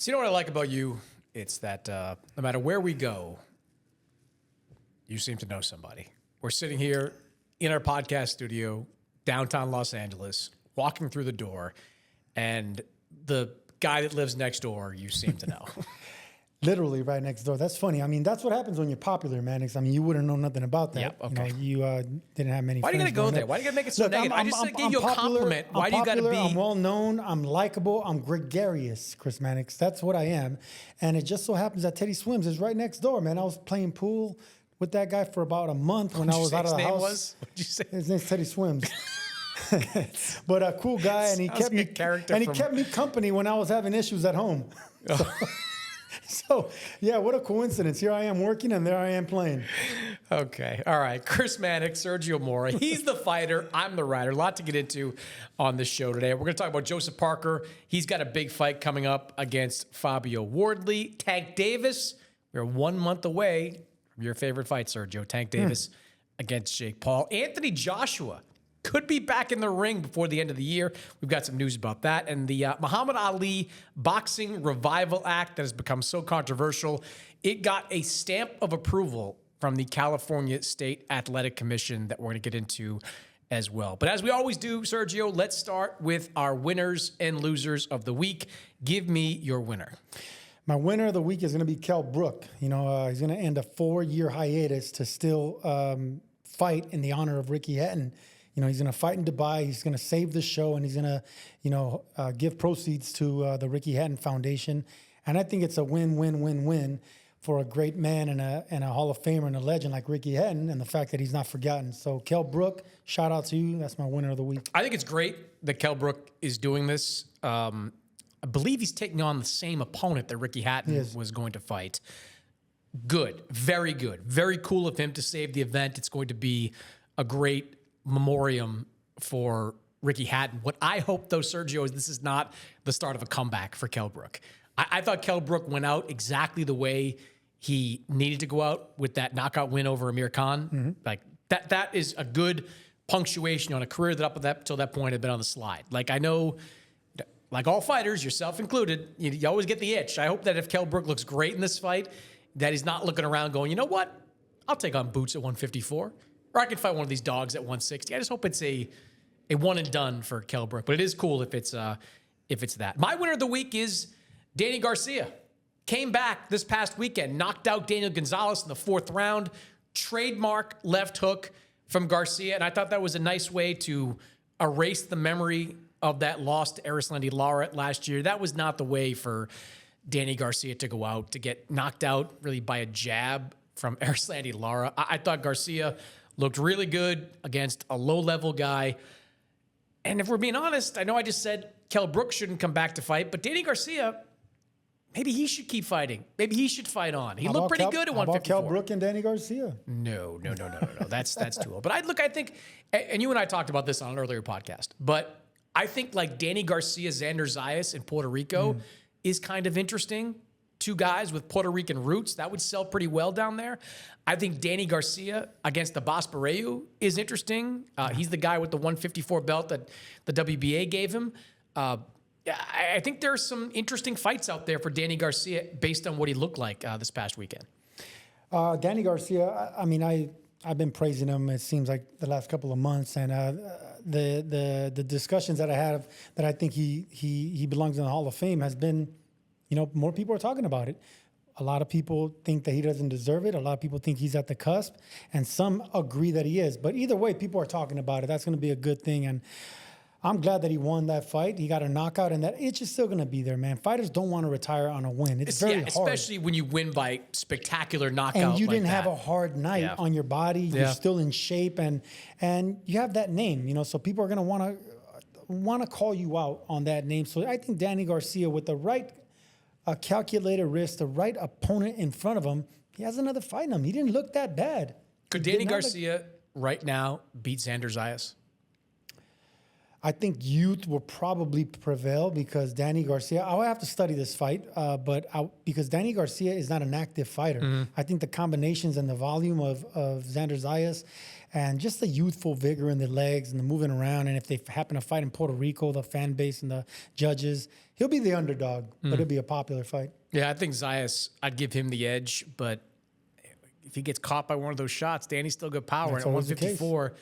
So you know what I like about you? It's that no matter where we go, you seem to know somebody. We're sitting here in our podcast studio, downtown Los Angeles, walking through the door, and the guy that lives next door, you seem to know. Literally right next door. That's funny. I mean, that's what happens when you're popular, man. I mean, you wouldn't know nothing about that. Yep, okay. You didn't have many Why do you friends gotta go growing there? up. Why do you gotta make it so Look, negative? I just gave you a compliment. Why do you gotta be? I'm well known. I'm likable. I'm gregarious, Chris Mannix. That's what I am. And it just so happens that Teddy Swims is right next door, man. I was playing pool with that guy for about a month when I was out of the house. What'd you say? His name's Teddy Swims. But a cool guy, and he kept me kept me company when I was having issues at home. So, yeah, what a coincidence. Here I am working, and there I am playing. Okay. All right. Chris Mannix, Sergio Mora. He's the fighter. I'm the writer. A lot to get into on this show today. We're going to talk about Joseph Parker. He's got a big fight coming up against Fabio Wardley. Tank Davis. We're 1 month away from your favorite fight, Sergio. Tank Davis against Jake Paul. Anthony Joshua could be back in the ring before the end of the year. We've got some news about that. And the Muhammad Ali Boxing Revival Act that has become so controversial, it got a stamp of approval from the California State Athletic Commission that we're going to get into as well. But as we always do, Sergio, let's start with our winners and losers of the week. Give me your winner. My winner of the week is going to be Kell Brook. He's going to end a 4-year hiatus to still fight in the honor of Ricky Hatton. He's going to fight in Dubai. He's going to save the show, and he's going to, give proceeds to the Ricky Hatton Foundation. And I think it's a win-win-win-win for a great man and a Hall of Famer and a legend like Ricky Hatton, and the fact that he's not forgotten. So, Kell Brook, shout out to you. That's my winner of the week. I think it's great that Kell Brook is doing this. I believe he's taking on the same opponent that Ricky Hatton was going to fight. Good. Very good. Very cool of him to save the event. It's going to be a great memoriam for Ricky Hatton. What I hope, though, Sergio, is this is not the start of a comeback for Kell Brook. I thought Kell Brook went out exactly the way he needed to go out with that knockout win over Amir Khan. Mm-hmm. Like that is a good punctuation on a career that up till that point had been on the slide. Like I know, like all fighters, yourself included, you always get the itch. I hope that if Kell Brook looks great in this fight, that he's not looking around going, you know what? I'll take on Boots at 154. Or I could fight one of these dogs at 160. I just hope it's a one and done for Kell Brook. But it is cool if it's that. My winner of the week is Danny Garcia. Came back this past weekend, knocked out Daniel Gonzalez in the 4th round. Trademark left hook from Garcia. And I thought that was a nice way to erase the memory of that loss to Erislandy Lara last year. That was not the way for Danny Garcia to go out, to get knocked out really by a jab from Erislandy Lara. I thought Garcia looked really good against a low-level guy. And if we're being honest, I know I just said Kell Brook shouldn't come back to fight, but Danny Garcia, maybe he should keep fighting. Maybe he should fight on. He looked pretty good at 154. How about Kell Brook and Danny Garcia? No. That's too old. But I think, and you and I talked about this on an earlier podcast, but I think like Danny Garcia, Xander Zayas in Puerto Rico is kind of interesting. 2 guys with Puerto Rican roots. That would sell pretty well down there. I think Danny Garcia against the Boss Barreu is interesting. He's the guy with the 154 belt that the WBA gave him. I think there's some interesting fights out there for Danny Garcia based on what he looked like this past weekend. Danny Garcia, I mean, I've been praising him, it seems like the last couple of months. And the discussions that I have that I think he belongs in the Hall of Fame has been, more people are talking about it. A lot of people think that he doesn't deserve it. A lot of people think he's at the cusp. And some agree that he is. But either way, people are talking about it. That's going to be a good thing. And I'm glad that he won that fight. He got a knockout. And that itch is still going to be there, man. Fighters don't want to retire on a win. It's very hard. Especially when you win by spectacular knockout. And you didn't have a hard night on your body. Yeah. You're still in shape. And you have that name, so people are going to want to call you out on that name. So I think Danny Garcia, with the right calculated risk, the right opponent in front of him, he has another fight in him. He didn't look that bad. Could Danny Garcia right now beat Xander Zayas? I think youth will probably prevail because Danny Garcia, I'll have to study this fight, because Danny Garcia is not an active fighter. Mm-hmm. I think the combinations and the volume of Xander Zayas and just the youthful vigor in the legs and the moving around. And if they happen to fight in Puerto Rico, the fan base and the judges, he'll be the underdog, but it'll be a popular fight. Yeah, I think Zayas, I'd give him the edge, but if he gets caught by one of those shots, Danny's still good power. That's And at always the 154,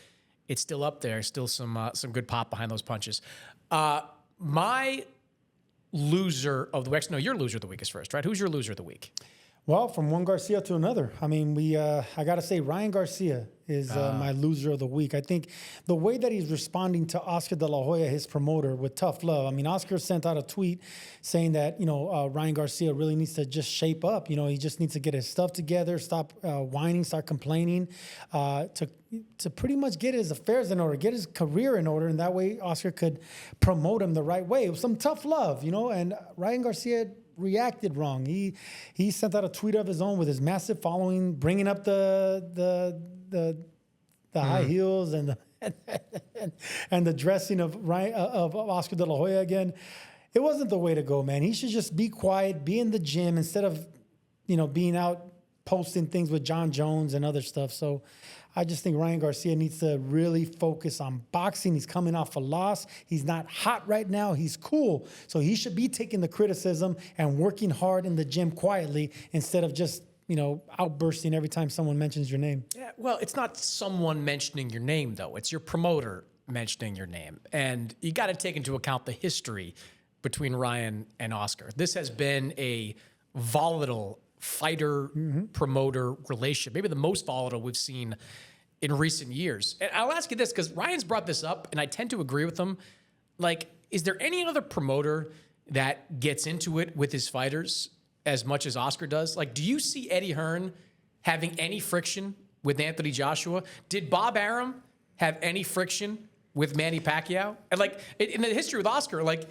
it's still up there. Still some good pop behind those punches. My loser of the week. No, your loser of the week is first, right? Who's your loser of the week? Well, from one Garcia to another. I mean, I got to say, Ryan Garcia is my loser of the week. I think the way that he's responding to Oscar De La Hoya, his promoter, with tough love. I mean, Oscar sent out a tweet saying that, Ryan Garcia really needs to just shape up. He just needs to get his stuff together, stop whining, start complaining, to pretty much get his affairs in order, get his career in order. And that way Oscar could promote him the right way. It was some tough love, and Ryan Garcia reacted wrong. He sent out a tweet of his own with his massive following, bringing up the high heels and the dressing of Oscar De La Hoya again. It wasn't the way to go, man. He should just be quiet, be in the gym instead of being out posting things with John Jones and other stuff. So I just think Ryan Garcia needs to really focus on boxing. He's coming off a loss. He's not hot right now. He's cool. So he should be taking the criticism and working hard in the gym quietly instead of just, outbursting every time someone mentions your name. Yeah, well, it's not someone mentioning your name, though. It's your promoter mentioning your name. And you got to take into account the history between Ryan and Oscar. This has been a volatile fighter-promoter relationship, maybe the most volatile we've seen in recent years. And I'll ask you this, because Ryan's brought this up, and I tend to agree with him. Like, is there any other promoter that gets into it with his fighters as much as Oscar does? Like, do you see Eddie Hearn having any friction with Anthony Joshua? Did Bob Arum have any friction with Manny Pacquiao? And, like, in the history with Oscar, like,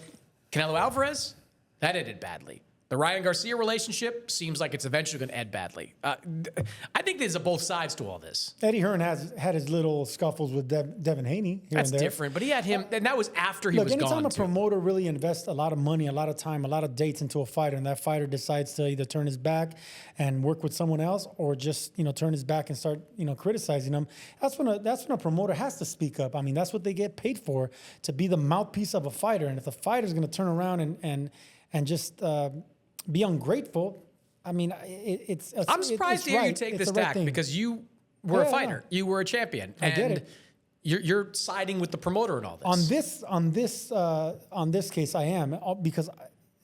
Canelo Alvarez, that ended badly. The Ryan Garcia relationship seems like it's eventually going to end badly. I think there's both sides to all this. Eddie Hearn has had his little scuffles with Devin Haney here That's and there. different, but he had him, and that was after he was gone. Anytime a promoter really invests a lot of money, a lot of time, a lot of dates into a fighter, and that fighter decides to either turn his back and work with someone else, or just turn his back and start criticizing them, that's when a promoter has to speak up. I mean, that's what they get paid for, to be the mouthpiece of a fighter. And if the fighter's going to turn around and just be ungrateful, I mean, I'm surprised to hear you take this tack, because you were a fighter, you were a champion, I get it. You're siding with the promoter in all this. On this case, I am, because,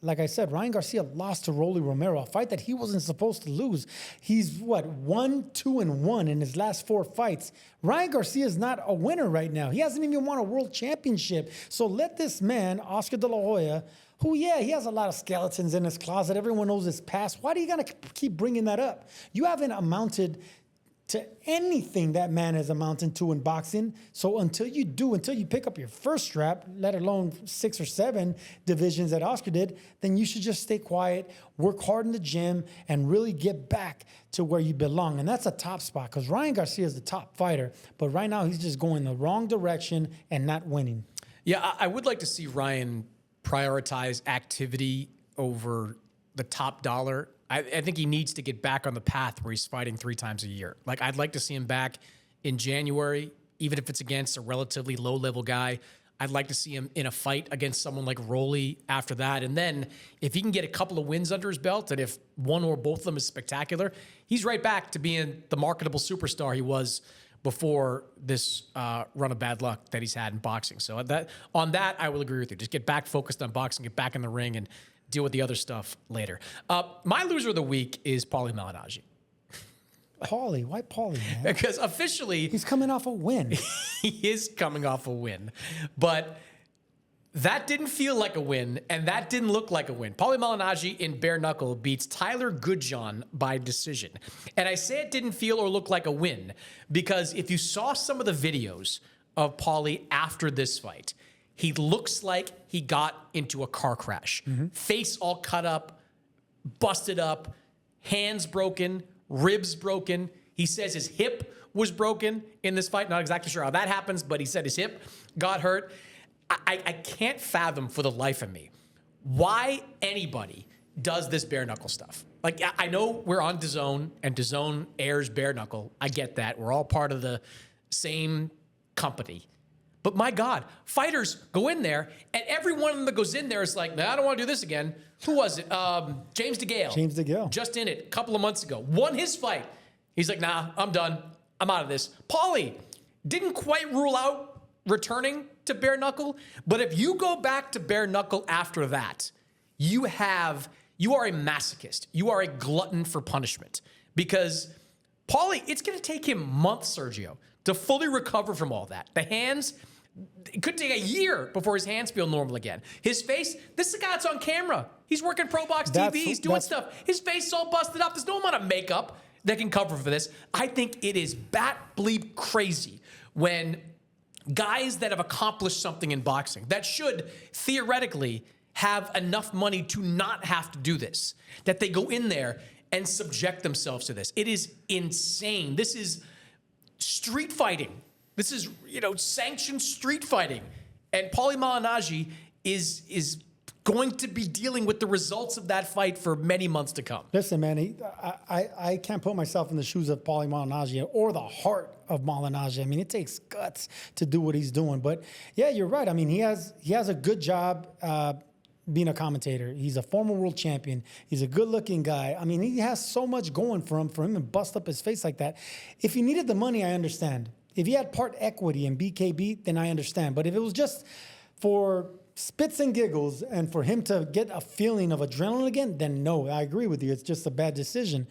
like I said, Ryan Garcia lost to Rolly Romero, a fight that he wasn't supposed to lose. He's 1-2-1 in his last 4 fights. Ryan Garcia is not a winner right now. He hasn't even won a world championship. So let this man, Oscar De La Hoya, who, he has a lot of skeletons in his closet. Everyone knows his past. Why do you got to keep bringing that up? You haven't amounted to anything that man has amounted to in boxing. So until you pick up your first strap, let alone 6 or 7 divisions that Oscar did, then you should just stay quiet, work hard in the gym, and really get back to where you belong. And that's a top spot, because Ryan Garcia is the top fighter. But right now he's just going the wrong direction and not winning. Yeah, I would like to see Ryan prioritize activity over the top dollar. I think he needs to get back on the path where he's fighting 3 times a year. Like, I'd like to see him back in January, even if it's against a relatively low-level guy. I'd like to see him in a fight against someone like Rolly after that. And then if he can get a couple of wins under his belt, and if one or both of them is spectacular, he's right back to being the marketable superstar he was before this run of bad luck that he's had in boxing. So on that, I will agree with you. Just get back focused on boxing, get back in the ring, and deal with the other stuff later. My loser of the week is Paulie Malignaggi. Paulie? Why Paulie, man? Because officially... he's coming off a win. He is coming off a win. But that didn't feel like a win, and that didn't look like a win. Paulie Malignaggi in bare knuckle beats Tyler Goodjohn by decision. And I say it didn't feel or look like a win because if you saw some of the videos of Paulie after this fight, he looks like he got into a car crash. Face all cut up, busted up, hands broken, ribs broken. He says his hip was broken in this fight. Not exactly sure how that happens, but he said his hip got hurt. I can't fathom for the life of me why anybody does this bare knuckle stuff. Like, I know we're on DAZN and DAZN airs bare knuckle. I get that. We're all part of the same company. But my God, fighters go in there, and every one of them that goes in there is like, nah, I don't want to do this again. Who was it? James DeGale. James DeGale. Just in it a couple of months ago. Won his fight. He's like, nah, I'm done. I'm out of this. Paulie didn't quite rule out returning to bare knuckle, but if you go back to bare knuckle after that, you are a masochist. You are a glutton for punishment. Because Paulie, it's going to take him months, Sergio, to fully recover from all that. The hands, it could take a year before his hands feel normal again. His face, this is a guy that's on camera. He's working Pro Box TV. He's doing stuff. His face is all busted up. There's no amount of makeup that can cover for this. I think it is bat bleep crazy when guys that have accomplished something in boxing that should theoretically have enough money to not have to do this, that they go in there and subject themselves to this. It is insane. This is street fighting. This is, sanctioned street fighting. And Paulie Malignaggi is going to be dealing with the results of that fight for many months to come. Listen, man, I can't put myself in the shoes of Paulie Malignaggi or the heart of Malignaggi. I mean, it takes guts to do what he's doing. But yeah, you're right. I mean, he has a good job being a commentator. He's a former world champion. He's a good-looking guy. I mean, he has so much going for him to bust up his face like that. If he needed the money, I understand. If he had part equity in BKB, then I understand. But if it was just for spits and giggles and for him to get a feeling of adrenaline again, then no, I agree with you. It's just a bad decision.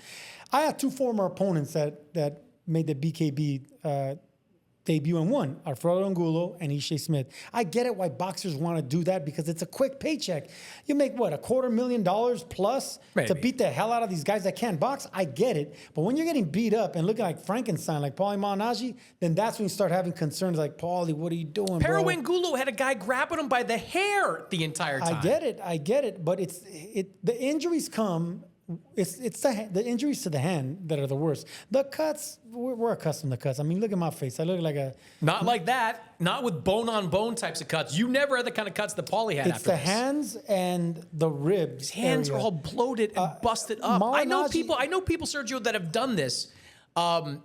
I had two former opponents that made the BKB debut and won, Alfredo Angulo and Ishe Smith. I get it why boxers want to do that because it's a quick paycheck. You make, what, $250,000 plus to beat the hell out of these guys that can't box? I get it. But when you're getting beat up and looking like Frankenstein, like Paulie Malignaggi, then that's when you start having concerns like, Paulie, what are you doing, Pero bro? Angulo had a guy grabbing him by the hair the entire time. I get it. But the injuries come. It's the injuries to the hand that are the worst. The cuts, we're accustomed to cuts. I mean, look at my face. I look like a... Not like that. Not with bone-on-bone types of cuts. You never had the kind of cuts that Paulie had after this. It's the hands and the ribs. His hands are all bloated and busted up. I know people, Sergio, that have done this and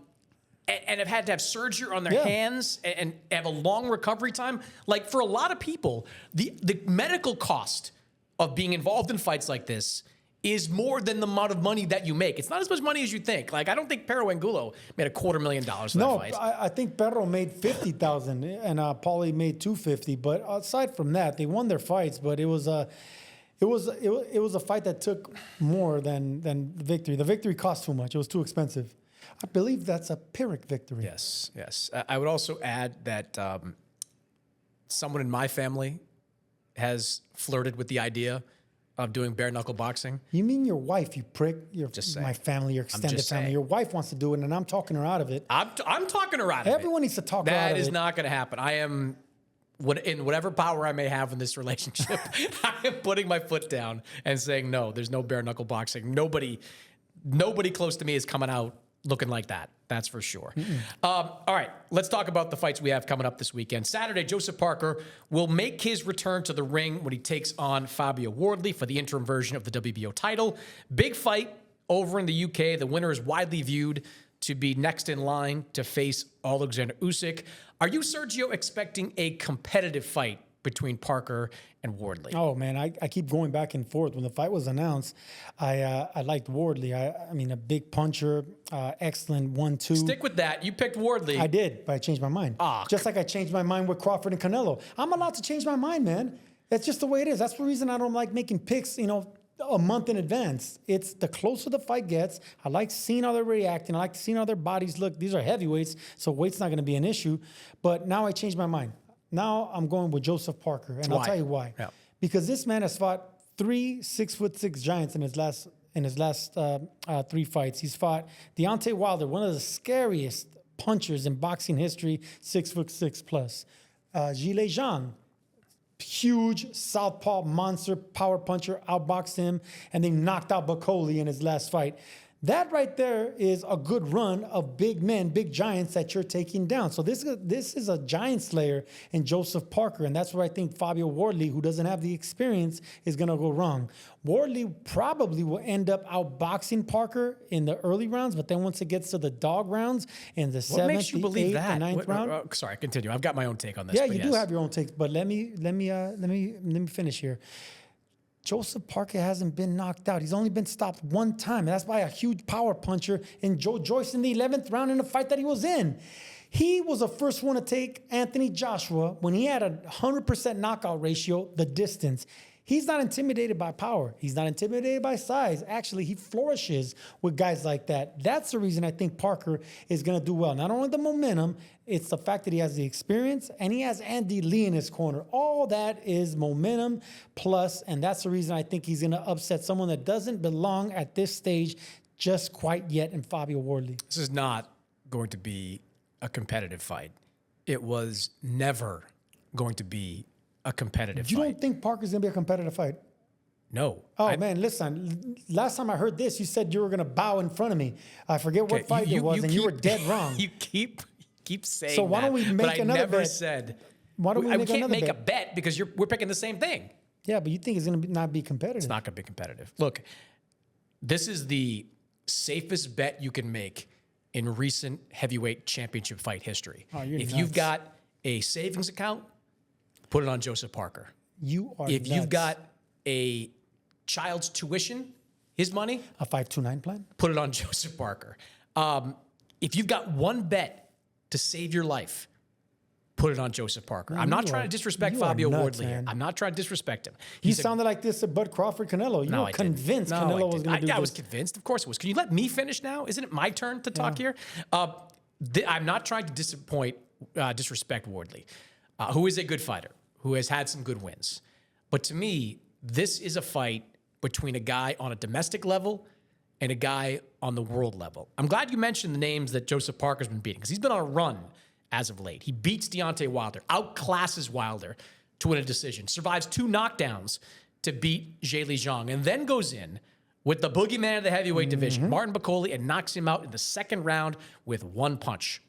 have had to have surgery on their hands and have a long recovery time. Like, for a lot of people, the medical cost of being involved in fights like this is more than the amount of money that you make. It's not as much money as you think. Like, I don't think Pero Angulo made $250,000 for that fight. No, I think Pero made $50,000 and Paulie made $250,000. But aside from that, they won their fights. But it was a fight that took more than the victory. The victory cost too much. It was too expensive. I believe that's a Pyrrhic victory. Yes. I would also add that someone in my family has flirted with the idea of doing bare knuckle boxing. You mean your wife, you prick? My family, your extended family. Your wife wants to do it, and I'm talking her out of it. I'm talking her out of it. Everyone needs to talk her out of it. That is not going to happen. I am, in whatever power I may have in this relationship, I am putting my foot down and saying, no, there's no bare knuckle boxing. Nobody close to me is coming out looking like that. That's for sure. All right, let's talk about the fights we have coming up this weekend. Saturday, Joseph Parker will make his return to the ring when he takes on Fabio Wardley for the interim version of the WBO title. Big fight over in the UK. The winner is widely viewed to be next in line to face Alexander Usyk. Are you, Sergio, expecting a competitive fight between Parker and Wardley? Oh, man, I keep going back and forth. When the fight was announced, I liked Wardley. I mean, a big puncher, excellent 1-2. Stick with that. You picked Wardley. I did, but I changed my mind. Just like I changed my mind with Crawford and Canelo. I'm allowed to change my mind, man. That's just the way it is. That's the reason I don't like making picks, a month in advance. It's the closer the fight gets. I like seeing how they're reacting. I like seeing how their bodies look. These are heavyweights, so weight's not going to be an issue. But now I changed my mind. Now I'm going with Joseph Parker, and I'll tell you why. Yeah. Because this man has fought 3 6'6" giants in his last 3 fights. He's fought Deontay Wilder, one of the scariest punchers in boxing history, 6'6" plus. Zhilei Zhang, huge southpaw monster power puncher, outboxed him, and then knocked out Bakoli in his last fight. That right there is a good run of big men, big giants that you're taking down. So this is a giant slayer in Joseph Parker, and that's where I think Fabio Wardley, who doesn't have the experience, is going to go wrong. Wardley probably will end up outboxing Parker in the early rounds, but then once it gets to the dog rounds in the What makes seventh, you the believe eighth, that? the ninth round. Sorry, continue. I've got my own take on this. Yeah, but you do have your own takes, but let me finish here. Joseph Parker hasn't been knocked out. He's only been stopped one time, and that's by a huge power puncher in Joe Joyce in the 11th round in the fight that he was in. He was the first one to take Anthony Joshua when he had a 100% knockout ratio, the distance. He's not intimidated by power. He's not intimidated by size. Actually, he flourishes with guys like that. That's the reason I think Parker is going to do well. Not only the momentum, it's the fact that he has the experience and he has Andy Lee in his corner. All that is momentum plus, and that's the reason I think he's going to upset someone that doesn't belong at this stage just quite yet in Fabio Wardley. This is not going to be a competitive fight. It was never going to be a competitive You fight. don't think Parker's going to be a competitive fight? No. Oh, man, listen. Last time I heard this, you said you were going to bow in front of me. I forget what fight it was, and you were dead wrong. You keep saying So why don't we make but another I never bet? said. Why don't we make can't another make bet? a bet because we're picking the same thing. Yeah, but you think it's going to not be competitive. It's not going to be competitive. Look, this is the safest bet you can make in recent heavyweight championship fight history. Oh, you're if nuts. you've got a savings account, put it on Joseph Parker. You are If nuts. you've got a child's tuition, his money, a 529 plan? put it on Joseph Parker. If you've got one bet to save your life, put it on Joseph Parker. Man, I'm not you trying are- to disrespect you are Fabio nuts, Wardley here. man. I'm not trying to disrespect him. You He's a- sounded like this at Bud Crawford Canelo. You No, were I didn't. convinced No, I Canelo was didn't. going to do I was this. convinced. Of course it was. Can you let me finish now? Isn't it my turn to talk here? I'm not trying to disrespect Wardley, who is a good fighter, who has had some good wins. But to me, this is a fight between a guy on a domestic level and a guy on the world level. I'm glad you mentioned the names that Joseph Parker's been beating because he's been on a run as of late. He beats Deontay Wilder, outclasses Wilder to win a decision, survives 2 knockdowns to beat Zhilei Zhang, and then goes in with the boogeyman of the heavyweight division, Martin Bakole, and knocks him out in the second round with 1 punch.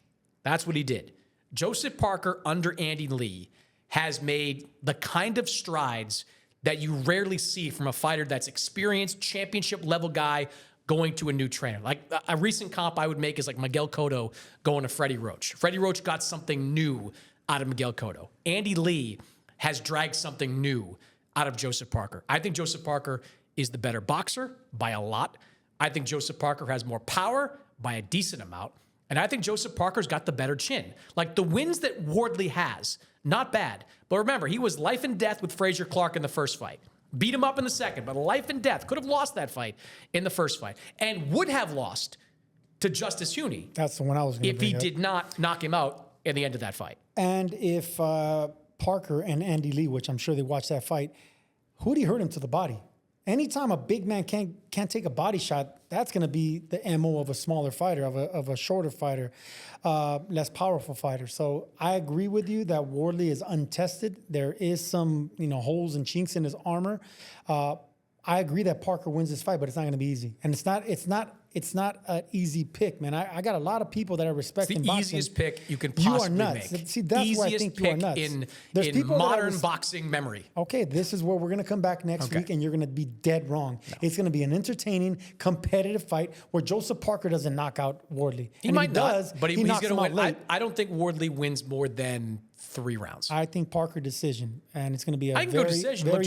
That's what he did. Joseph Parker under Andy Lee has made the kind of strides that you rarely see from a fighter that's experienced, championship level guy going to a new trainer. Like a recent comp I would make is like Miguel Cotto going to Freddie Roach. Freddie Roach got something new out of Miguel Cotto. Andy Lee has dragged something new out of Joseph Parker. I think Joseph Parker is the better boxer by a lot. I think Joseph Parker has more power by a decent amount. And I think Joseph Parker's got the better chin. Like the wins that Wardley has, not bad. But remember, he was life and death with Frazier Clark in the first fight. Beat him up in the second, but life and death. Could have lost that fight in the first fight. And would have lost to Justice Huny That's the one I was going to if bring he up. did not knock him out at the end of that fight. And if Parker and Andy Lee, which I'm sure they watched that fight, who'd he hurt him to the body? Anytime a big man can't take a body shot, that's going to be the MO of a smaller fighter, of a shorter fighter, less powerful fighter. So I agree with you that Wardley is untested. There is some holes and chinks in his armor. I agree that Parker wins this fight, but it's not going to be easy. And it's not an easy pick, man. I got a lot of people that I respect It's in the boxing. easiest pick you can You are possibly nuts. make. See, that's why I Easiest think you are pick nuts. in There's people that I modern boxing memory. Okay, this is where we're going to come back next Okay. week, and you're going to be dead wrong. No. It's going to be an entertaining, competitive fight where Joseph Parker doesn't knock out Wardley. He and might if he not, does, but he he's knocks going him to out win. late. I don't think Wardley wins more than 3 rounds. I think Parker decision, and it's going to be a I can very, go decision. very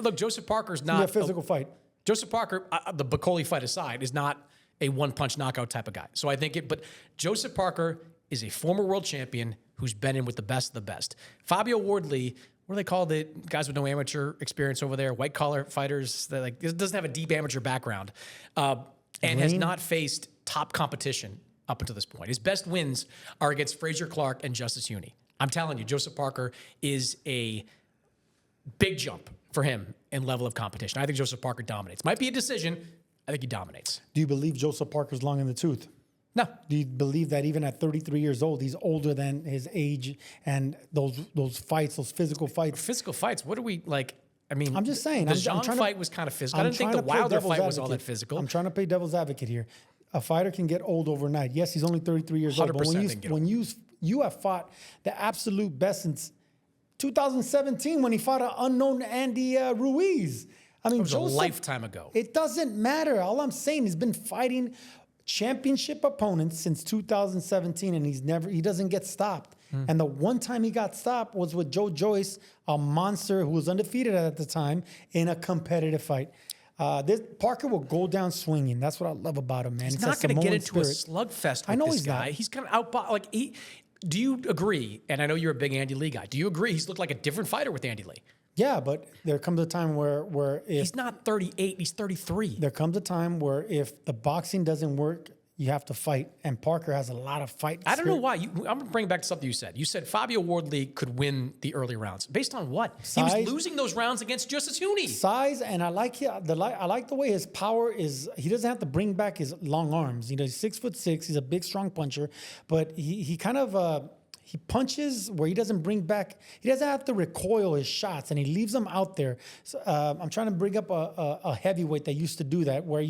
Look, Joseph Parker's It's gonna not be a physical fight. Joseph Parker, the Bakole fight aside, is not a one-punch knockout type of guy. So I think but Joseph Parker is a former world champion who's been in with the best of the best. Fabio Wardley, what do they call the guys with no amateur experience over there? White-collar fighters that doesn't have a deep amateur background, and has not faced top competition up until this point. His best wins are against Frazier Clark and Justice Huny. I'm telling you, Joseph Parker is a big jump for him in level of competition. I think Joseph Parker dominates. Might be a decision. I think he dominates. Do you believe Joseph Parker's long in the tooth? No. Do you believe that even at 33 years old, he's older than his age and those fights, those physical fights? Physical fights, what are we like? I mean, I'm just saying. The I'm Zhang trying fight to, was kind of physical. I I'm didn't think trying the to play Wilder devil's fight was all that advocate. physical. I'm trying to play devil's advocate here. A fighter can get old overnight. Yes, he's only 33 years old. But 100% when you have fought the absolute best since 2017 when he fought an unknown Andy Ruiz. I mean, It was a lifetime ago. It doesn't matter. All I'm saying, he's been fighting championship opponents since 2017, and he doesn't get stopped. And the one time he got stopped was with Joe Joyce, a monster who was undefeated at the time, in a competitive fight. This Parker will go down swinging. That's what I love about him, man. He's not going to get into a slugfest with this guy. He's going to outbox. Do you agree? And I know you're a big Andy Lee guy. Do you agree he's looked like a different fighter with Andy Lee? Yeah, but there comes a time where if he's not 38, he's 33. There comes a time where if the boxing doesn't work, you have to fight. And Parker has a lot of fight. I don't know why. I'm going to bring back to something you said. You said Fabio Wardley could win the early rounds. Based on what? Size, he was losing those rounds against Justice Huni. Size, and I like the way his power is. He doesn't have to bring back his long arms. You know, he's 6'6". He's a big, strong puncher, but he kind of he punches where he doesn't bring back. He doesn't have to recoil his shots, and he leaves them out there. So, I'm trying to bring up a heavyweight that used to do that, where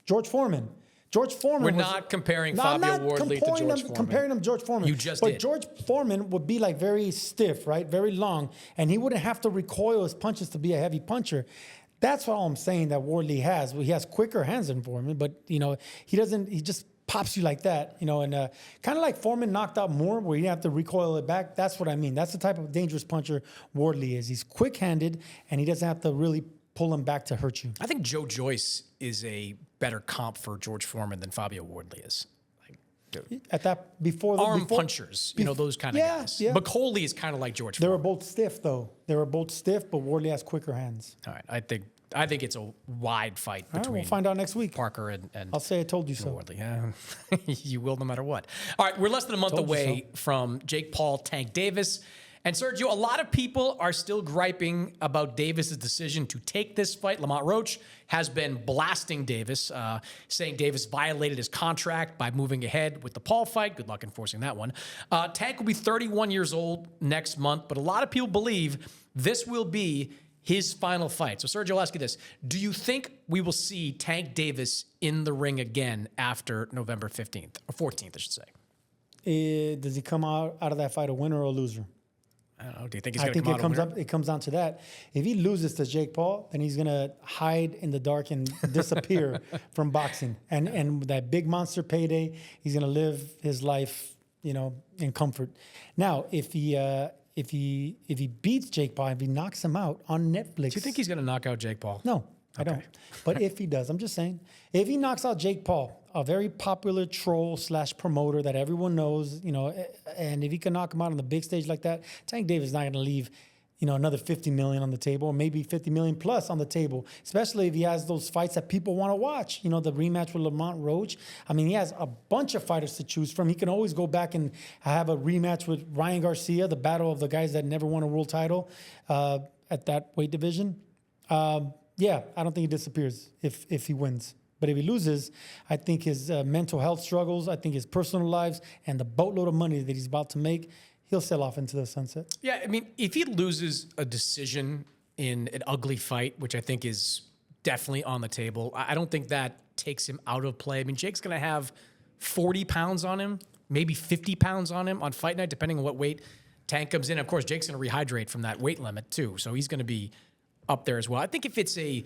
George Foreman. We're not comparing Fabio Wardley to George Foreman. Comparing him to George Foreman. You just did. But George Foreman would be like very stiff, right? Very long. And he wouldn't have to recoil his punches to be a heavy puncher. That's all I'm saying that Wardley has. Well, he has quicker hands than Foreman, but, you know, he just pops you like that, you know, and kind of like Foreman knocked out Moore where you have to recoil it back. That's what I mean. That's the type of dangerous puncher Wardley is. He's quick-handed, and he doesn't have to really pull him back to hurt you. I think Joe Joyce is a better comp for George Foreman than Fabio Wardley is. At that before punchers, you know, those kind of guys. Yeah. McCauley is kind of like George Foreman. They were both stiff though. They were both stiff, but Wardley has quicker hands. All right, I think it's a wide fight between. We'll find out next week. Parker and I'll say I told you so. Wardley. Yeah, you will no matter what. All right, we're less than a month away from Jake Paul, Tank Davis. And Sergio, a lot of people are still griping about Davis's decision to take this fight. Lamont Roach has been blasting Davis, saying Davis violated his contract by moving ahead with the Paul fight. Good luck enforcing that one. Tank will be 31 years old next month, but a lot of people believe this will be his final fight. So, Sergio, I'll ask you this. Do you think we will see Tank Davis in the ring again after November 15th, or 14th, I should say? Does he come out of that fight a winner or a loser? I don't know. Do you think he's going to come out a winner? It comes down to that. If he loses to Jake Paul, then he's going to hide in the dark and disappear from boxing. And that big monster payday, he's going to live his life, you know, in comfort. Now, if he beats Jake Paul, if he knocks him out on Netflix, do you think he's going to knock out Jake Paul? No, I don't. But if he does, I'm just saying, if he knocks out Jake Paul, a very popular troll / promoter that everyone knows, you know, and if he can knock him out on the big stage like that, Tank Davis is not going to leave, you know, another $50 million on the table, or maybe $50 million plus on the table, especially if he has those fights that people want to watch. You know, the rematch with Lamont Roach. I mean, he has a bunch of fighters to choose from. He can always go back and have a rematch with Ryan Garcia, the battle of the guys that never won a world title at that weight division. Yeah, I don't think he disappears if he wins. But if he loses, I think his mental health struggles, I think his personal lives, and the boatload of money that he's about to make, he'll sail off into the sunset. Yeah, I mean, if he loses a decision in an ugly fight, which I think is definitely on the table, I don't think that takes him out of play. I mean, Jake's going to have 40 pounds on him, maybe 50 pounds on him on fight night, depending on what weight Tank comes in. Of course, Jake's going to rehydrate from that weight limit too, so he's going to be up there as well. I think if it's a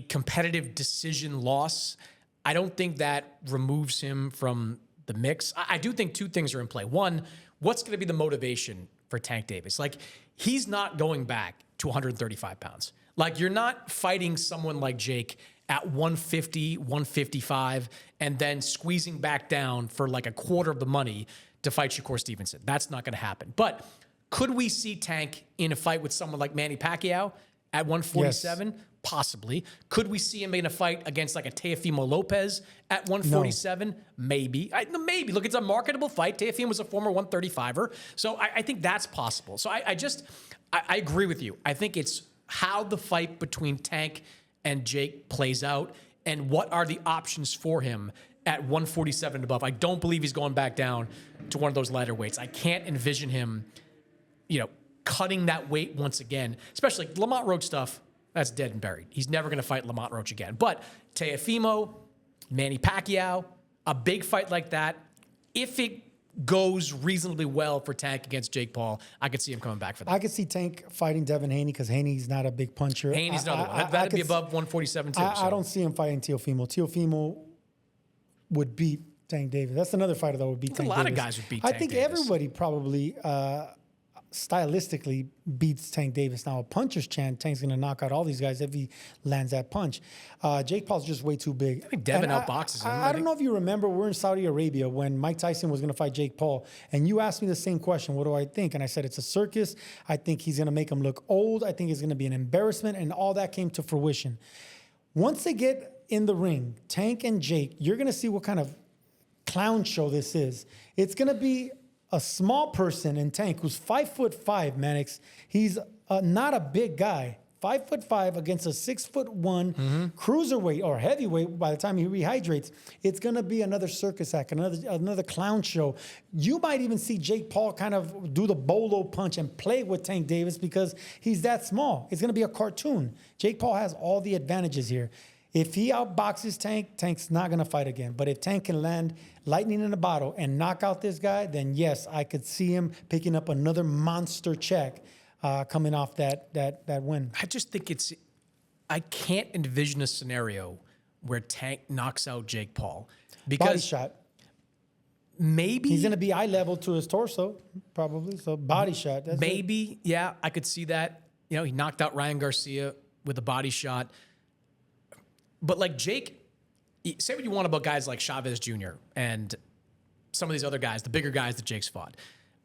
competitive decision loss, I don't think that removes him from the mix. I do think two things are in play. One, what's going to be the motivation for Tank Davis? Like, he's not going back to 135 pounds. Like, you're not fighting someone like Jake at 150, 155, and then squeezing back down for like a quarter of the money to fight Shakur Stevenson. That's not going to happen. But could we see Tank in a fight with someone like Manny Pacquiao at 147? Yes. Possibly. Could we see him in a fight against like a Teofimo Lopez at 147? No. Maybe. Maybe. Look, it's a marketable fight. Teofimo was a former 135er. So I think that's possible. So I agree with you. I think it's how the fight between Tank and Jake plays out and what are the options for him at 147 and above. I don't believe he's going back down to one of those lighter weights. I can't envision him, you know, cutting that weight once again, especially Lamont Roach stuff, that's dead and buried. He's never going to fight Lamont Roach again. But Teofimo, Manny Pacquiao, a big fight like that, if it goes reasonably well for Tank against Jake Paul, I could see him coming back for that. I could see Tank fighting Devin Haney because Haney's not a big puncher. Haney's another one. That'd be above 147 too. I don't see him fighting Teofimo. Teofimo would beat Tank Davis. That's another fighter that would beat Tank Davis. A lot of guys would beat Tank Davis. I think everybody probably stylistically beats Tank Davis. Now, a puncher's chance, Tank's going to knock out all these guys if he lands that punch. Jake Paul's just way too big. I think Devin outboxes him. I don't know if you remember, we're in Saudi Arabia when Mike Tyson was going to fight Jake Paul, and you asked me the same question, what do I think? And I said, it's a circus. I think he's going to make him look old. I think it's going to be an embarrassment, and all that came to fruition. Once they get in the ring, Tank and Jake, you're going to see what kind of clown show this is. It's going to be a small person in Tank who's 5'5", Mannix. He's not a big guy. 5'5" against a 6'1" cruiserweight or heavyweight. By the time he rehydrates, it's going to be another circus act, another clown show. You might even see Jake Paul kind of do the bolo punch and play with Tank Davis because he's that small. It's going to be a cartoon. Jake Paul has all the advantages here. If he outboxes Tank, Tank's not going to fight again. But if Tank can land lightning in a bottle and knock out this guy, then yes, I could see him picking up another monster check coming off that win. I just think I can't envision a scenario where Tank knocks out Jake Paul. Because body shot. Maybe. He's going to be eye level to his torso, probably. So body shot. That's maybe, yeah, I could see that. You know, he knocked out Ryan Garcia with a body shot. But like Jake, say what you want about guys like Chavez Jr. and some of these other guys, the bigger guys that Jake's fought.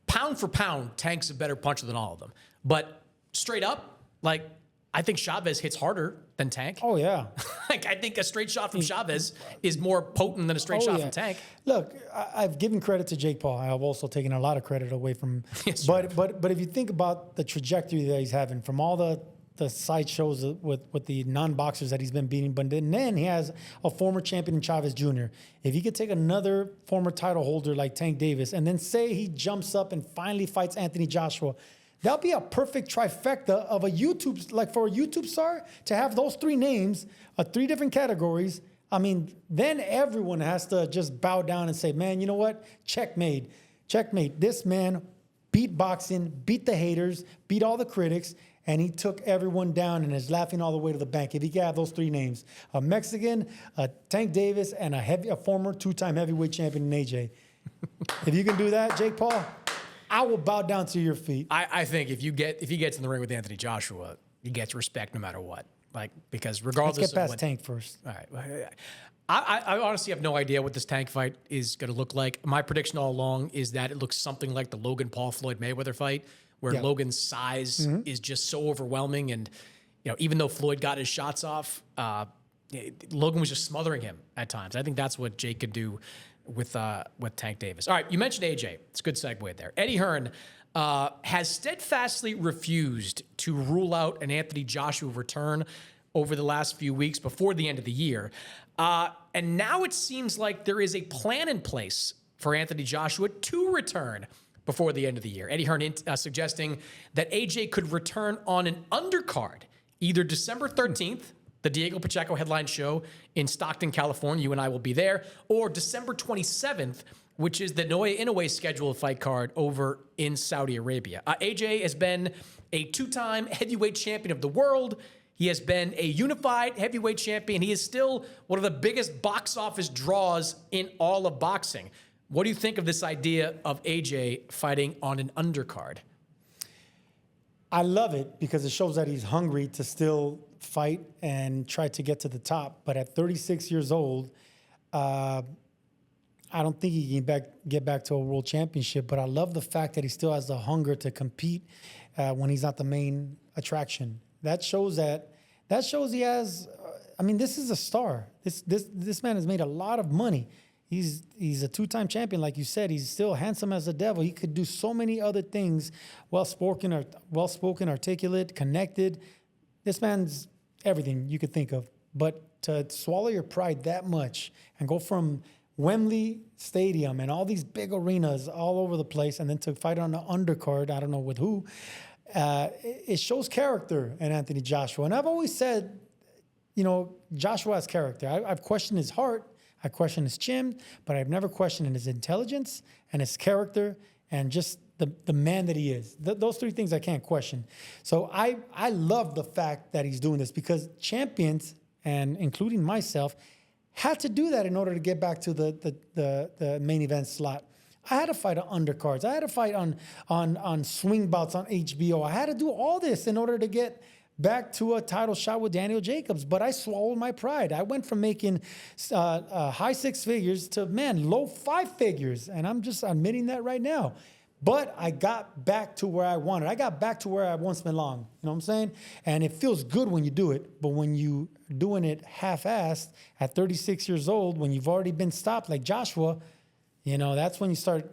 Pound for pound, Tank's a better puncher than all of them. But straight up, like, I think Chavez hits harder than Tank. Oh, yeah. Like, I think a straight shot from Chavez is more potent than a straight shot from Tank. Look, I've given credit to Jake Paul. I've also taken a lot of credit away from him. Yes, but if you think about the trajectory that he's having from all the sideshows with the non-boxers that he's been beating, but then he has a former champion in Chavez Jr. If he could take another former title holder like Tank Davis and then say he jumps up and finally fights Anthony Joshua, that'll be a perfect trifecta of a YouTube, like for a YouTube star, to have those three names, 3 different categories. I mean, then everyone has to just bow down and say, man, you know what? Checkmate. Checkmate. This man beat boxing, beat the haters, beat all the critics, and he took everyone down and is laughing all the way to the bank. If he could have those 3 names, a Mexican, a Tank Davis, and a former 2-time heavyweight champion in AJ. If you can do that, Jake Paul, I will bow down to your feet. I think if he gets in the ring with Anthony Joshua, he gets respect no matter what. Like, because regardless, let's get past Tank first. All right. I honestly have no idea what this Tank fight is going to look like. My prediction all along is that it looks something like the Logan Paul Floyd Mayweather fight, where Logan's size is just so overwhelming, and even though Floyd got his shots off, Logan was just smothering him at times. I think that's what Jake could do with Tank Davis. All right, you mentioned AJ. It's a good segue there. Eddie Hearn has steadfastly refused to rule out an Anthony Joshua return over the last few weeks before the end of the year. And now it seems like there is a plan in place for Anthony Joshua to return before the end of the year. Eddie Hearn suggesting that AJ could return on an undercard, either December 13th, the Diego Pacheco headline show in Stockton, California. You and I will be there. Or December 27th, which is the Naoya Inoue scheduled fight card over in Saudi Arabia. AJ has been a 2-time heavyweight champion of the world. He has been a unified heavyweight champion. He is still one of the biggest box office draws in all of boxing. What do you think of this idea of AJ fighting on an undercard? I love it because it shows that he's hungry to still fight and try to get to the top. But at 36 years old, I don't think he can get back to a world championship. But I love the fact that he still has the hunger to compete when he's not the main attraction. That shows he has. I mean, this is a star. This man has made a lot of money. He's a 2-time champion, like you said. He's still handsome as the devil. He could do so many other things. Well-spoken, articulate, connected. This man's everything you could think of. But to swallow your pride that much and go from Wembley Stadium and all these big arenas all over the place, and then to fight on an undercard, I don't know with who, it shows character in Anthony Joshua. And I've always said, Joshua has character. I've questioned his heart. I question his chin, but I've never questioned his intelligence and his character and just the man that he is. Those three things I can't question. So I love the fact that he's doing this because champions, and including myself, had to do that in order to get back to the main event slot. I had to fight on undercards. I had to fight on swing bouts on HBO. I had to do all this in order to get back to a title shot with Daniel Jacobs, but I swallowed my pride. I went from making high six figures to, low five figures, and I'm just admitting that right now. But I got back to where I wanted. I got back to where I once belonged. You know what I'm saying? And it feels good when you do it, but when you doing it half-assed at 36 years old, when you've already been stopped like Joshua, that's when you start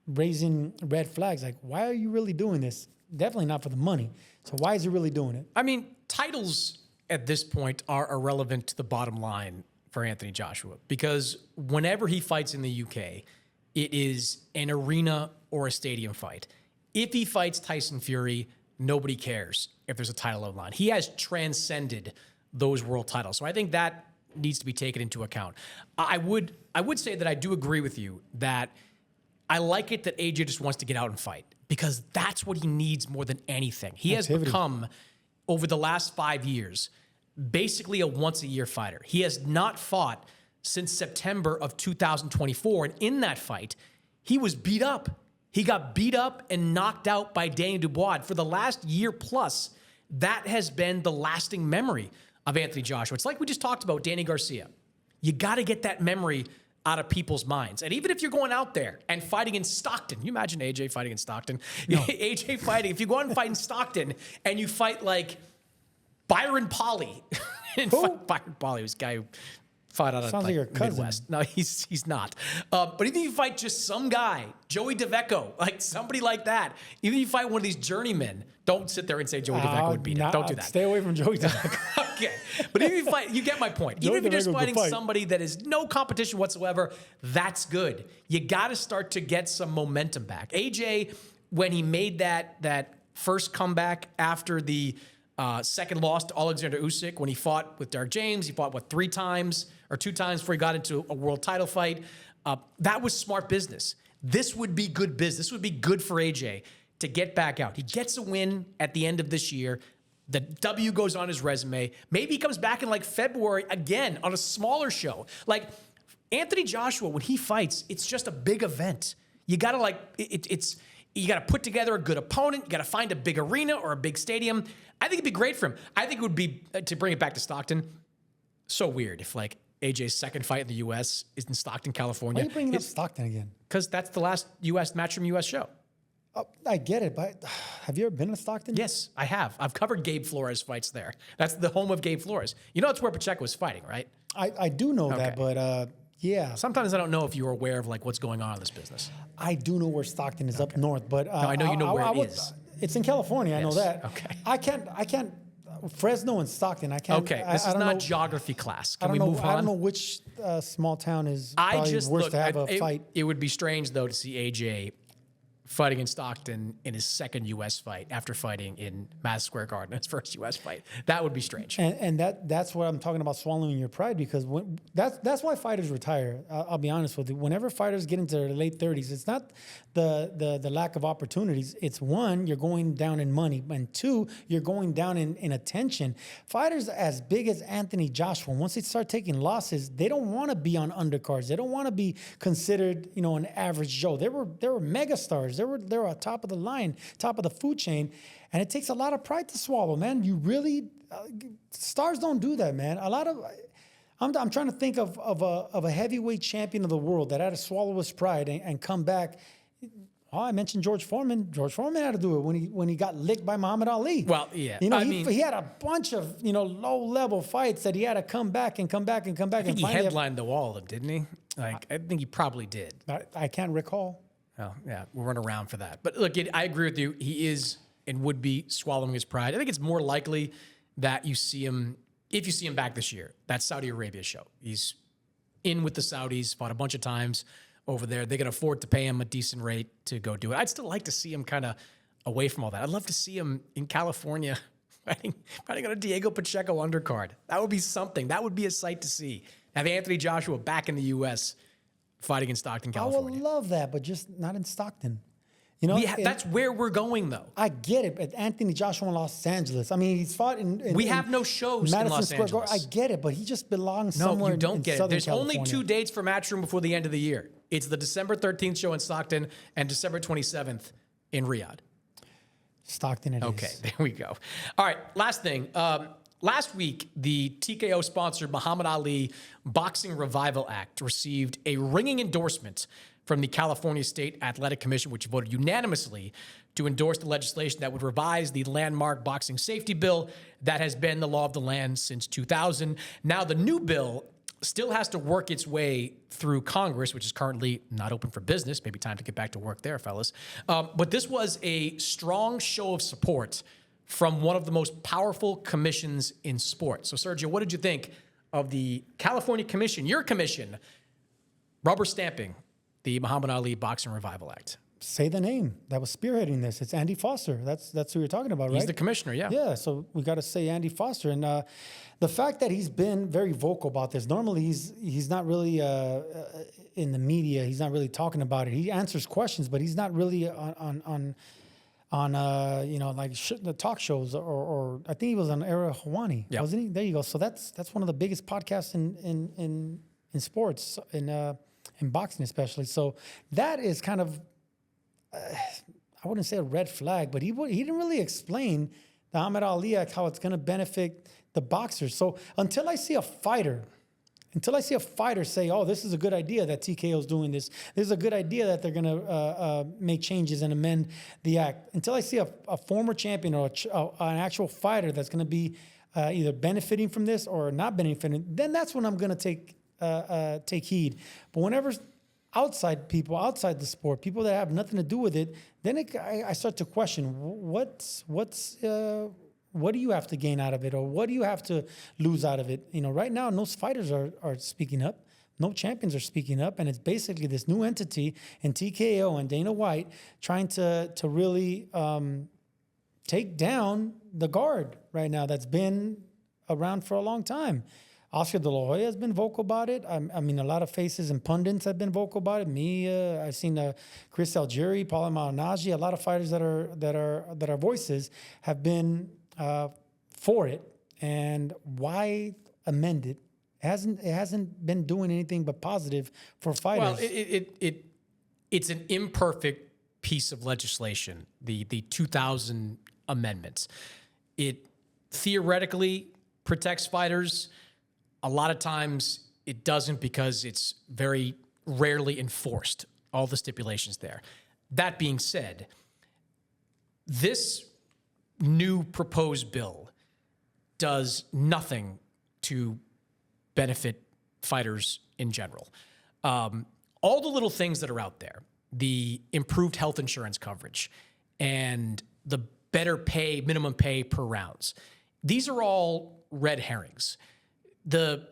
raising red flags. Like, why are you really doing this? Definitely not for the money. So why is he really doing it? I mean, titles at this point are irrelevant to the bottom line for Anthony Joshua because whenever he fights in the UK, it is an arena or a stadium fight. If he fights Tyson Fury, nobody cares if there's a title on the line. He has transcended those world titles. So I think that needs to be taken into account. I would say that I do agree with you that I like it that AJ just wants to get out and fight because that's what he needs more than anything. He has become, over the last 5 years, basically a once-a-year fighter. He has not fought since September of 2024, and in that fight, he was beat up. He got beat up and knocked out by Daniel Dubois. For the last year plus, that has been the lasting memory of Anthony Joshua. It's like we just talked about Danny Garcia. You got to get that memory out of people's minds. And even if you're going out there and fighting in Stockton, you imagine AJ fighting in Stockton? No. AJ fighting, if you go out and fight in Stockton and you fight like Byron Polly. Byron Polly was a guy who fought out of like your cousin. Midwest. No, he's not. But even if you fight just some guy, Joey DeVecco, like somebody like that, even if you fight one of these journeymen, don't sit there and say Joey DeVecco would beat him. Don't do that. Stay away from Joey DeVecco. Okay. But if you fight, you get my point. Even if you're just fighting somebody that is no competition whatsoever, that's good. You got to start to get some momentum back. AJ, when he made that first comeback after the second loss to Alexander Usyk, when he fought with Derek James, he fought, 3 times or 2 times before he got into a world title fight. That was smart business. This would be good business. This would be good for AJ to get back out. He gets a win at the end of this year. The W goes on his resume. Maybe he comes back in like February again on a smaller show. Like Anthony Joshua, when he fights, it's just a big event. You got to you got to put together a good opponent. You got to find a big arena or a big stadium. I think it'd be great for him. I think it would be, to bring it back to Stockton, so weird if like AJ's second fight in the U.S. is in Stockton, California. Why are you bringing up Stockton again? Because that's the last Matchroom U.S. show. Oh, I get it, but have you ever been to Stockton? Yes, I have. I've covered Gabe Flores fights there. That's the home of Gabe Flores. You know, it's where Pacheco was fighing, right? I do know that, but yeah. Sometimes I don't know if you're aware of like what's going on in this business. I do know where Stockton is up north, but I know you know where it is. It's in California. Yes. I know that. Okay. I can't. Fresno and Stockton. I can't. Okay, this is not geography class. Can we move on? I don't know which small town is probably worse to have a fight. It would be strange though to see AJ fighting in Stockton in his second U.S. fight after fighting in Madison Square Garden, his first U.S. fight. That would be strange. And that's what I'm talking about, swallowing your pride, because that's why fighters retire. I'll be honest with you. Whenever fighters get into their late 30s, it's not the lack of opportunities. It's one, you're going down in money, and two, you're going down in attention. Fighters as big as Anthony Joshua, once they start taking losses, they don't want to be on undercards. They don't want to be considered, an average Joe. They were mega stars. They were at top of the line, top of the food chain, and it takes a lot of pride to swallow, man. You really stars don't do that, man. I'm trying to think of a heavyweight champion of the world that had to swallow his pride and come back. Oh, I mentioned George Foreman. George Foreman had to do it when he got licked by Muhammad Ali. Well, yeah. He had a bunch of low-level fights that he had to come back. I think he headlined all of them, didn't he? I think he probably did. I can't recall. Oh, yeah, we'll run around for that. But look, I agree with you. He is and would be swallowing his pride. I think it's more likely that you see him, if you see him back this year, that Saudi Arabia show. He's in with the Saudis, fought a bunch of times over there. They can afford to pay him a decent rate to go do it. I'd still like to see him kind of away from all that. I'd love to see him in California fighting on a Diego Pacheco undercard. That would be something. That would be a sight to see. Have Anthony Joshua back in the U.S. fighting in Stockton, California. I would love that, but just not in Stockton. You know, That's where we're going, though. I get it, but Anthony Joshua in Los Angeles. I mean, he's fought in we have no shows Madison in Los Square Angeles. Garden. I get it, but he just belongs somewhere. No, you don't in get it. Southern There's California. only 2 dates for Matchroom before the end of the year. It's the December 13th show in Stockton and December 27th in Riyadh. Stockton it is. Okay, there we go. All right, last thing. Last week, the TKO-sponsored Muhammad Ali Boxing Revival Act received a ringing endorsement from the California State Athletic Commission, which voted unanimously to endorse the legislation that would revise the landmark boxing safety bill that has been the law of the land since 2000. Now, the new bill still has to work its way through Congress, which is currently not open for business. Maybe time to get back to work there, fellas. But this was a strong show of support from one of the most powerful commissions in sports. So, Sergio, what did you think of the California Commission, your commission, rubber stamping the Muhammad Ali Boxing Revival Act? Say the name that was spearheading this. It's Andy Foster. That's who you're talking about, right? He's the commissioner, yeah. Yeah, so we got to say Andy Foster. And the fact that he's been very vocal about this, normally he's not really in the media. He's not really talking about it. He answers questions, but he's not really on the talk shows or I think he was on Era Hawani, wasn't he? There you go. So that's one of the biggest podcasts in sports, in boxing especially. So that is kind of, I wouldn't say a red flag, but he didn't really explain the Muhammad Ali Act, how it's going to benefit the boxers. So until I see a fighter say, oh, this is a good idea that TKO is doing this. This is a good idea that they're going to make changes and amend the act. Until I see a former champion or an actual fighter that's going to be either benefiting from this or not benefiting, then that's when I'm going to take heed. But whenever outside people, outside the sport, people that have nothing to do with it, then I start to question what do you have to gain out of it, or what do you have to lose out of it? You know, right now, no fighters are speaking up. No champions are speaking up. And it's basically this new entity in TKO and Dana White trying to really take down the guard right now that's been around for a long time. Oscar De La Hoya has been vocal about it. I mean, a lot of faces and pundits have been vocal about it. I've seen Chris Algieri, Paulo Malignaggi, a lot of fighters that are voices have been for it. And why amend it? It hasn't been doing anything but positive for fighters. Well, it's an imperfect piece of legislation, the 2000 amendments. It theoretically protects fighters. A lot of times it doesn't because it's very rarely enforced, all the stipulations there. That being said, this new proposed bill does nothing to benefit fighters in general. All the little things that are out there, the improved health insurance coverage and the better pay, minimum pay per rounds, these are all red herrings. The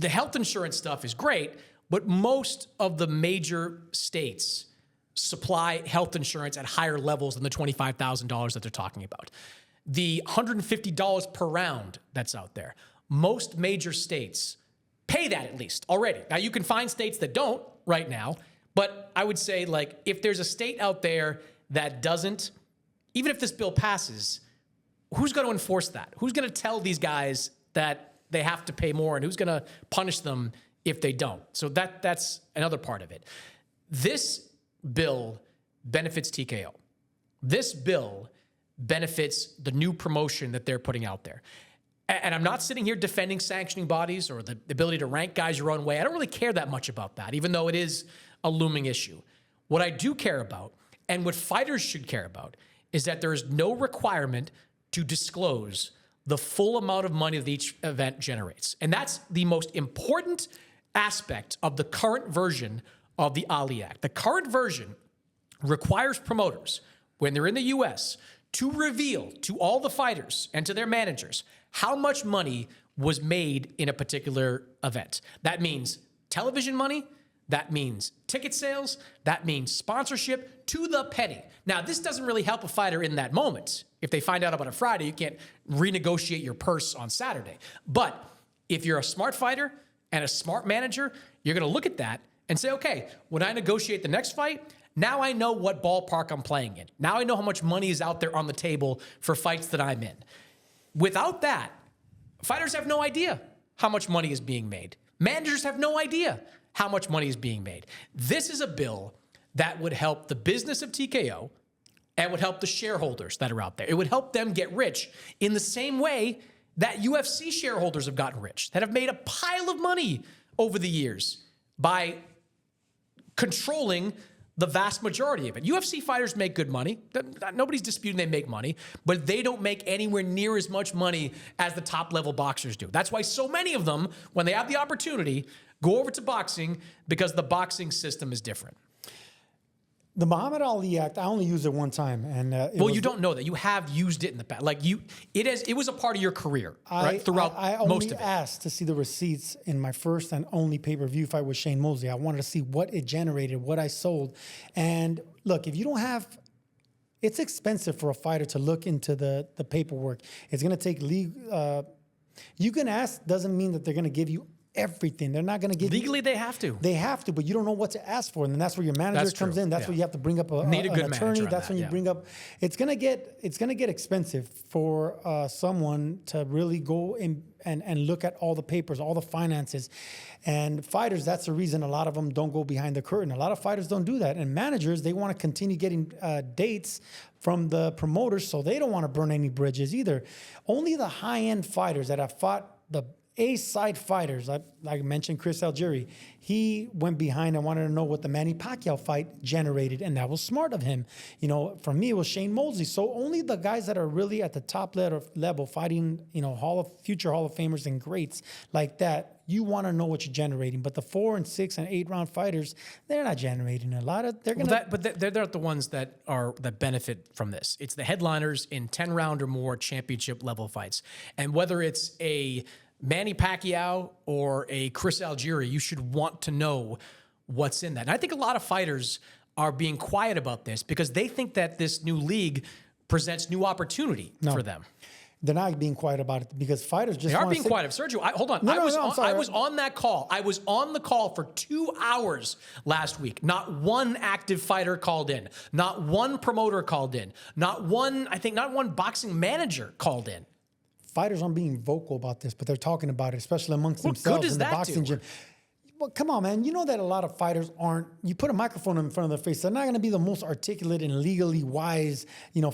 health insurance stuff is great, but most of the major states supply health insurance at higher levels than the $25,000 that they're talking about. The $150 per round that's out there, most major states pay that at least already. Now, you can find states that don't right now, but I would say, like, if there's a state out there that doesn't, even if this bill passes, who's going to enforce that? Who's going to tell these guys that they have to pay more, and who's going to punish them if they don't? So that's another part of it. This bill benefits TKO. This bill benefits the new promotion that they're putting out there. And I'm not sitting here defending sanctioning bodies or the ability to rank guys your own way. I don't really care that much about that, even though it is a looming issue. What I do care about, and what fighters should care about, is that there is no requirement to disclose the full amount of money that each event generates. And that's the most important aspect of the current version of the Ali Act. The current version requires promoters, when they're in the U.S., to reveal to all the fighters and to their managers how much money was made in a particular event. That means television money, That means ticket sales. That means sponsorship to the penny. Now, this doesn't really help a fighter in that moment. If they find out about it Friday, you can't renegotiate your purse on Saturday. But if you're a smart fighter and a smart manager, you're going to look at that and say, okay, when I negotiate the next fight, now I know what ballpark I'm playing in. Now I know how much money is out there on the table for fights that I'm in. Without that, fighters have no idea how much money is being made. Managers have no idea how much money is being made. This is a bill that would help the business of TKO and would help the shareholders that are out there. It would help them get rich in the same way that UFC shareholders have gotten rich, that have made a pile of money over the years by controlling the vast majority of it. UFC fighters make good money. Nobody's disputing they make money, but they don't make anywhere near as much money as the top level boxers do. That's why so many of them, when they have the opportunity, go over to boxing because the boxing system is different. The Muhammad Ali Act, I only used it one time, and you don't know that. You have used it in the past. Like it was a part of your career, right? Throughout I most of it. only asked to see the receipts in my first and only pay-per-view fight with Shane Mosley. I wanted to see what it generated, what I sold. And look, if you don't have, it's expensive for a fighter to look into the paperwork. It's going to take you can ask, doesn't mean that they're going to give you everything. They're not going to give legally. They have to. They have to, but you don't know what to ask for, and then that's where your manager comes in. That's where you have to bring up an attorney. That's when you bring up. It's going to get expensive for someone to really go in and look at all the papers, all the finances, and fighters. That's the reason a lot of them don't go behind the curtain. A lot of fighters don't do that, and managers, they want to continue getting dates from the promoters, so they don't want to burn any bridges either. Only the high-end fighters that have fought the A-side fighters, like I mentioned Chris Algieri, he went behind and wanted to know what the Manny Pacquiao fight generated, and that was smart of him. You know, for me, it was Shane Mosley. So only the guys that are really at the top level fighting, you know, future Hall of Famers and greats like that, you want to know what you're generating. But the 4 and 6 and 8 round fighters, they're not generating a lot of. They're not the ones that benefit from this. It's the headliners in 10 round or more championship level fights, and whether it's a Manny Pacquiao or a Chris Algieri, you should want to know what's in that. And I think a lot of fighters are being quiet about this because they think that this new league presents new opportunity for them. They're not being quiet about it because fighters just are being quiet. Sergio, hold on. I was on that call. I was on the call for 2 hours last week. Not one active fighter called in. Not one promoter called in. Not one boxing manager called in. Fighters aren't being vocal about this, but they're talking about it, especially amongst themselves in the boxing gym. Well, come on, man. You know that a lot of fighters aren't. You put a microphone in front of their face, they're not going to be the most articulate and legally wise, you know,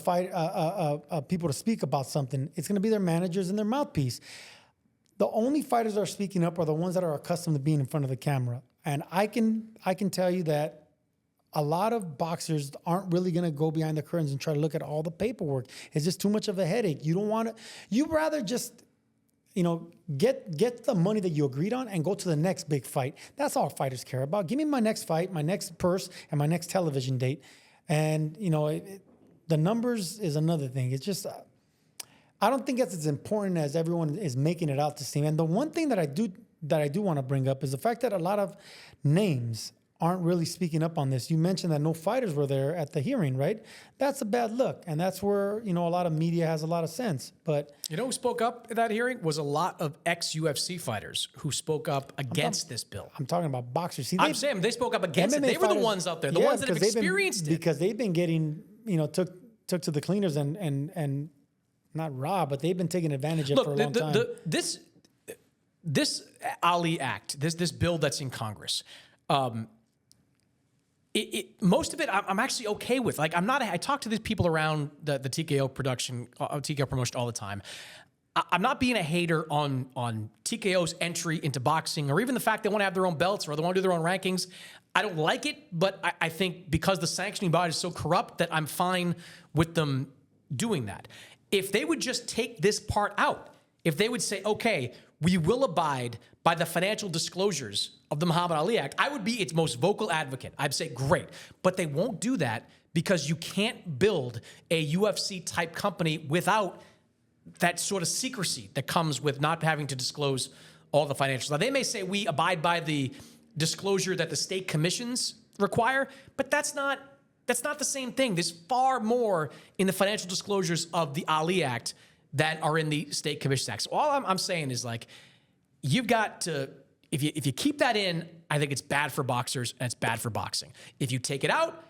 people to speak about something. It's going to be their managers and their mouthpiece. The only fighters that are speaking up are the ones that are accustomed to being in front of the camera. And I can tell you that a lot of boxers aren't really going to go behind the curtains and try to look at all the paperwork. It's just too much of a headache. You don't want to. You'd rather just, you know, get the money that you agreed on and go to the next big fight. That's all fighters care about. Give me my next fight, my next purse, and my next television date. And you know, the numbers is another thing. It's just, I don't think it's as important as everyone is making it out to seem. And the one thing that I do want to bring up is the fact that a lot of names aren't really speaking up on this. You mentioned that no fighters were there at the hearing, right? That's a bad look. And that's where, you know, a lot of media has a lot of sense. But you know who spoke up at that hearing was a lot of ex-UFC fighters who spoke up against this bill. I'm talking about boxers. See, I'm saying they spoke up against it. They were the ones out there, the ones that have experienced it. Because they've been getting, you know, took to the cleaners and not robbed, but they've been taking advantage of it for a long time. This Ali Act, this bill that's in Congress, most of it I'm actually okay with. Like I talk to these people around the TKO production, TKO promotion all the time. I'm not being a hater on TKO's entry into boxing or even the fact they want to have their own belts or they want to do their own rankings. I don't like it, but I think because the sanctioning body is so corrupt that I'm fine with them doing that. If they would just take this part out, if they would say, okay, we will abide by the financial disclosures of the Muhammad Ali Act, I would be its most vocal advocate. I'd say, great. But they won't do that because you can't build a UFC-type company without that sort of secrecy that comes with not having to disclose all the financials. Now, they may say we abide by the disclosure that the state commissions require, but that's not the same thing. There's far more in the financial disclosures of the Ali Act that are in the State Commissions Act. So all I'm saying is, like, you've got to, if you keep that in, I think it's bad for boxers and it's bad for boxing. If you take it out,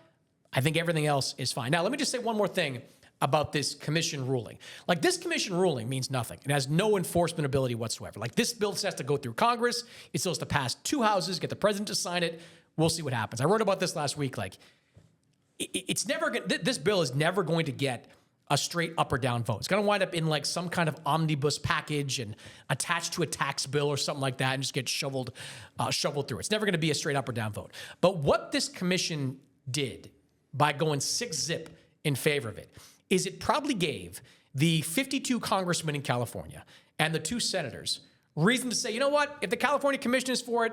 I think everything else is fine. Now, let me just say one more thing about this commission ruling. Like, this commission ruling means nothing. It has no enforcement ability whatsoever. Like, this bill has to go through Congress. It's supposed to pass 2 houses, get the president to sign it. We'll see what happens. I wrote about this last week. Like, it's never going. This bill is never going to get a straight up or down vote. It's going to wind up in like some kind of omnibus package and attached to a tax bill or something like that, and just get shoveled through. It's never going to be a straight up or down vote. But what this commission did by going 6-0 in favor of it is it probably gave the 52 congressmen in California and the 2 senators reason to say, you know what, if the California commission is for it,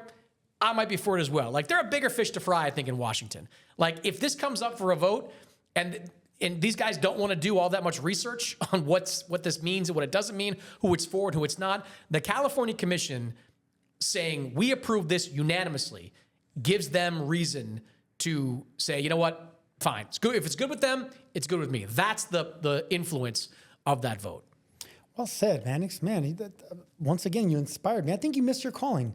I might be for it as well. Like, they're a bigger fish to fry, I think, in Washington. Like, if this comes up for a vote and these guys don't want to do all that much research on what this means and what it doesn't mean, who it's for and who it's not, the California Commission saying we approve this unanimously gives them reason to say, you know what, fine. It's good. If it's good with them, it's good with me. That's the influence of that vote. Well said, Mannix. Man, once again, you inspired me. I think you missed your calling.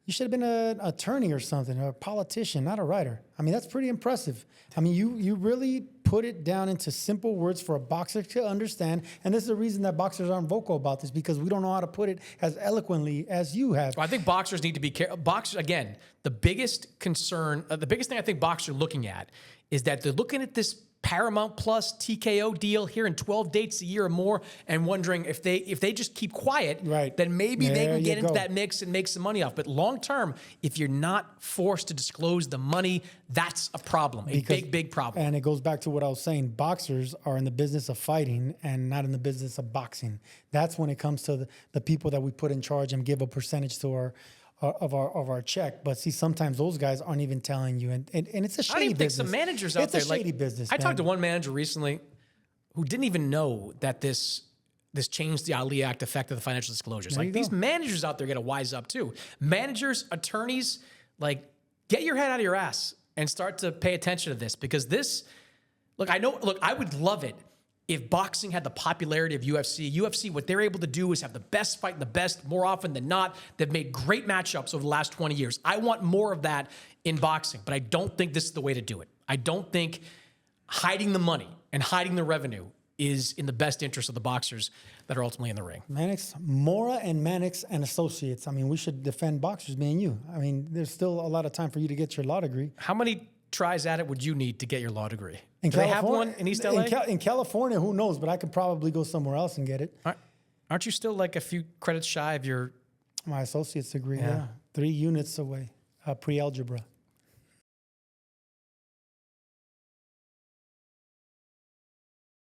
You should have been an attorney or something, or a politician, not a writer. I mean, that's pretty impressive. I mean, you really put it down into simple words for a boxer to understand. And this is the reason that boxers aren't vocal about this, because we don't know how to put it as eloquently as you have. Well, I think boxers need to be careful. Boxers, again, the biggest concern, the biggest thing I think boxers are looking at is that they're looking at this Paramount Plus TKO deal here in 12 dates a year or more, and wondering if they just keep quiet, right, then maybe they can get into that mix and make some money off. But long term, if you're not forced to disclose the money, that's a problem, a big problem. And it goes back to what I was saying. Boxers are in the business of fighting and not in the business of boxing. That's when it comes to the people that we put in charge and give a percentage to our check. But see, sometimes those guys aren't even telling you, and it's a shady business. I don't even think some managers out there, it's a shady business. I talked to one manager recently who didn't even know that this changed the Ali Act affected the financial disclosures. Like, these managers out there got to wise up too. Managers, attorneys, like, get your head out of your ass and start to pay attention to this, because this, I would love it if boxing had the popularity of UFC. UFC, what they're able to do is have the best fight and the best more often than not. They've made great matchups over the last 20 years. I want more of that in boxing, but I don't think this is the way to do it. I don't think hiding the money and hiding the revenue is in the best interest of the boxers that are ultimately in the ring. Mannix, Mora and Mannix and Associates. I mean, we should defend boxers, me and you. I mean, there's still a lot of time for you to get your law degree. How many tries at it would you need to get your law degree? Do they have one in East LA? In California, who knows? But I could probably go somewhere else and get it. Aren't you still like a few credits shy of your... My associate's degree, yeah. 3 units away, pre-algebra.